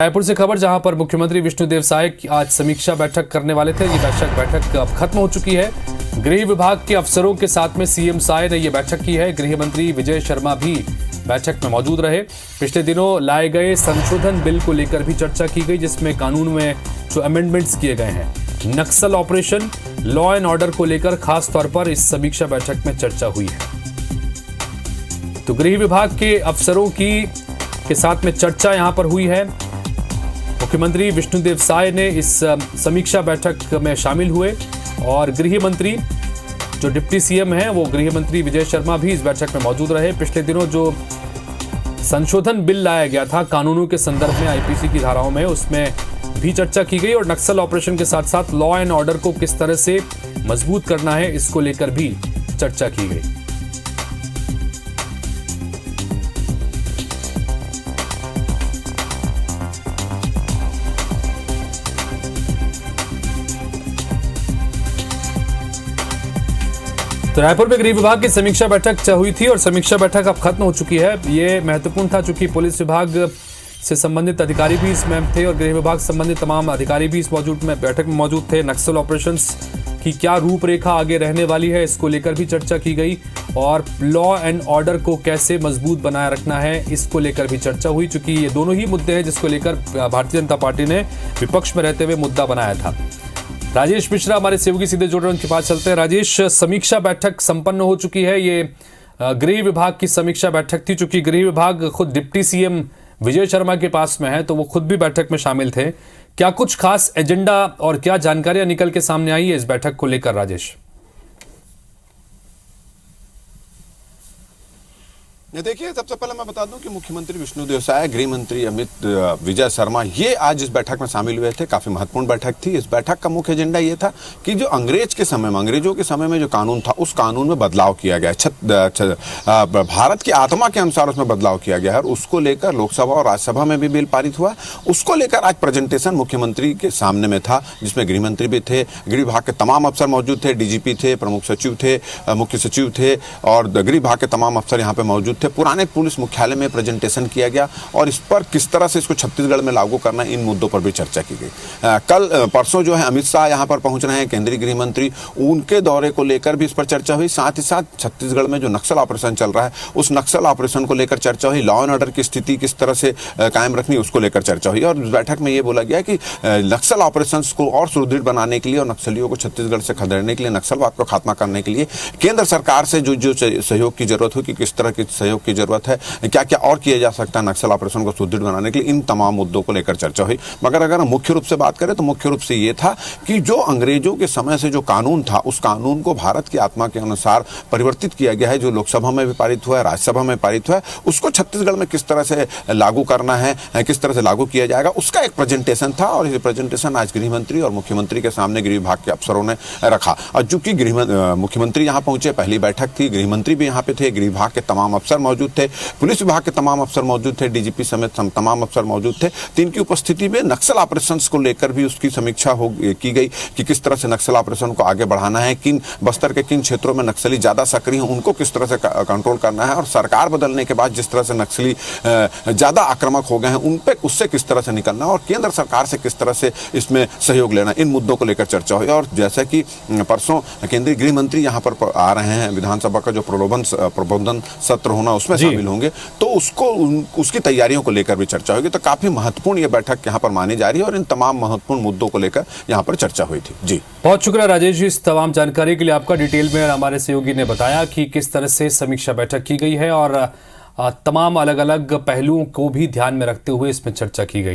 रायपुर से खबर, जहां पर मुख्यमंत्री विष्णुदेव साय आज समीक्षा बैठक करने वाले थे। ये बैठक अब खत्म हो चुकी है। गृह विभाग के अफसरों के साथ में सीएम साय ने ये बैठक की है। गृह मंत्री विजय शर्मा भी बैठक में मौजूद रहे। पिछले दिनों लाए गए संशोधन बिल को लेकर भी चर्चा की गई, जिसमें कानून में जो अमेंडमेंट्स किए गए हैं, नक्सल ऑपरेशन, लॉ एंड ऑर्डर को लेकर खास तौर पर इस समीक्षा बैठक में चर्चा हुई है। तो गृह विभाग के अफसरों के साथ में चर्चा यहां पर हुई है। मुख्यमंत्री विष्णुदेव साय ने इस समीक्षा बैठक में शामिल हुए और गृह मंत्री जो डिप्टी सीएम हैं, वो गृह मंत्री विजय शर्मा भी इस बैठक में मौजूद रहे। पिछले दिनों जो संशोधन बिल लाया गया था कानूनों के संदर्भ में, आईपीसी की धाराओं में, उसमें भी चर्चा की गई और नक्सल ऑपरेशन के साथ साथ लॉ एंड ऑर्डर को किस तरह से मजबूत करना है, इसको लेकर भी चर्चा की गई। तो रायपुर में गृह विभाग की समीक्षा बैठक हुई थी और समीक्षा बैठक अब खत्म हो चुकी है। ये महत्वपूर्ण था चूंकि पुलिस विभाग से संबंधित अधिकारी भी इसमें थे और गृह विभाग संबंधित तमाम अधिकारी भी इस बैठक में मौजूद थे। नक्सल ऑपरेशंस की क्या रूपरेखा आगे रहने वाली है, इसको लेकर भी चर्चा की गई और लॉ एंड ऑर्डर को कैसे मजबूत बनाए रखना है, इसको लेकर भी चर्चा हुई। चूंकि ये दोनों ही मुद्दे हैं जिसको लेकर भारतीय जनता पार्टी ने विपक्ष में रहते हुए मुद्दा बनाया था। राजेश मिश्रा हमारे सहयोगी सीधे जुड़ रहे हैं, उनके पास चलते हैं। राजेश, समीक्षा बैठक संपन्न हो चुकी है। ये गृह विभाग की समीक्षा बैठक थी। चूंकि गृह विभाग खुद डिप्टी सीएम विजय शर्मा के पास में है, तो वो खुद भी बैठक में शामिल थे। क्या कुछ खास एजेंडा और क्या जानकारियां निकल के सामने आई है इस बैठक को लेकर, राजेश? देखिए, सबसे पहले मैं बता दूं कि मुख्यमंत्री विष्णुदेव साय, गृह मंत्री अमित विजय शर्मा, ये आज इस बैठक में शामिल हुए थे। काफी महत्वपूर्ण बैठक थी। इस बैठक का मुख्य एजेंडा ये था कि जो अंग्रेजों के समय में जो कानून था, उस कानून में बदलाव किया गया है। भारत की आत्मा के अनुसार उसमें बदलाव किया गया है और उसको लेकर लोकसभा और राज्यसभा में भी बिल पारित हुआ। उसको लेकर आज प्रेजेंटेशन मुख्यमंत्री के सामने में था, जिसमें गृह मंत्री भी थे, गृह विभाग के तमाम अफसर मौजूद थे, डीजीपी थे, प्रमुख सचिव थे, मुख्य सचिव थे और गृह विभाग के तमाम अफसर यहाँ पे मौजूद थे। पुराने पुलिस मुख्यालय में प्रेजेंटेशन किया गया और इस पर किस तरह से इसको छत्तीसगढ़ में लागू करना है, इन मुद्दों पर भी चर्चा की गई। परसों जो है अमित शाह यहाँ पर पहुंच रहे हैं, केंद्रीय गृह मंत्री, उनके दौरे को लेकर भी इस पर चर्चा हुई। साथ ही साथ छत्तीसगढ़ में जो नक्सल ऑपरेशन चल रहा है, उस नक्सल ऑपरेशन को लेकर चर्चा हुई। लॉ एंड ऑर्डर की स्थिति किस तरह से कायम रखनी, उसको लेकर चर्चा हुई। और इस बैठक में ये बोला गया कि नक्सल ऑपरेशन को और सुदृढ़ बनाने के लिए और नक्सलियों को छत्तीसगढ़ से खदेड़ने के लिए, नक्सलवाद को खात्मा करने के लिए केंद्र सरकार से जो सहयोग की जरूरत हो, कि किस तरह के सहयोग की जरूरत है, क्या क्या और किया जा सकता है नक्सल ऑपरेशन को सुदृढ़ बनाने के लिए, इन तमाम मुद्दों को लेकर चर्चा हुई। मगर अगर हम मुख्य रूप से बात करें तो मुख्य रूप से ये था कि जो अंग्रेजों के समय से जो कानून था, उस कानून को भारत की आत्मा के अनुसार परिवर्तित किया गया है। जो लोकसभा में भी पारित हुआ है, राज्यसभा में पारित हुआ है, उसको छत्तीसगढ़ में किस तरह से लागू करना है, किस तरह से लागू किया जाएगा, उसका एक प्रेजेंटेशन था। और ये प्रेजेंटेशन आज गृह मंत्री और मुख्यमंत्री के सामने गृह विभाग के अफसरों ने रखा। और चूंकि मुख्यमंत्री यहाँ पहुंचे, पहली बैठक थी, गृह मंत्री भी यहाँ पे थे, गृह विभाग के तमाम अफसर मौजूद थे, पुलिस विभाग के तमाम अफसर मौजूद थे, डीजीपी समेत तमाम अफसर मौजूद थे। इनकी उपस्थिति में नक्सल ऑपरेशंस को लेकर भी उसकी समीक्षा की गई कि किस तरह से नक्सल ऑपरेशन को आगे बढ़ाना है, किन बस्तर के किन क्षेत्रों में नक्सली ज्यादा सक्रिय हैं, उनको किस तरह से कंट्रोल करना है, और सरकार बदलने के बाद जिस तरह से नक्सली ज्यादा आक्रामक हो गए हैं, उन पे उससे किस तरह से निकलना है और केंद्र सरकार से किस तरह से इसमें सहयोग लेना, इन मुद्दों को लेकर चर्चा हुई। और जैसा कि परसों केंद्रीय गृह मंत्री यहाँ पर आ रहे हैं, विधानसभा का जो प्रबोधन सत्र होना, उसमें शामिल होंगे, तो उसकी तैयारियों को लेकर भी चर्चा होगी। तो काफी महत्वपूर्ण ये बैठक यहाँ पर मानी जा रही है और इन तमाम महत्वपूर्ण मुद्दों को लेकर यहाँ पर चर्चा हुई थी। जी, बहुत शुक्रिया राजेश जी, इस तमाम जानकारी के लिए आपका। डिटेल में हमारे सहयोगी ने बताया कि किस तरह से समीक्षा बैठक की गई है और तमाम अलग अलग पहलुओं को भी ध्यान में रखते हुए इसमें चर्चा की गई।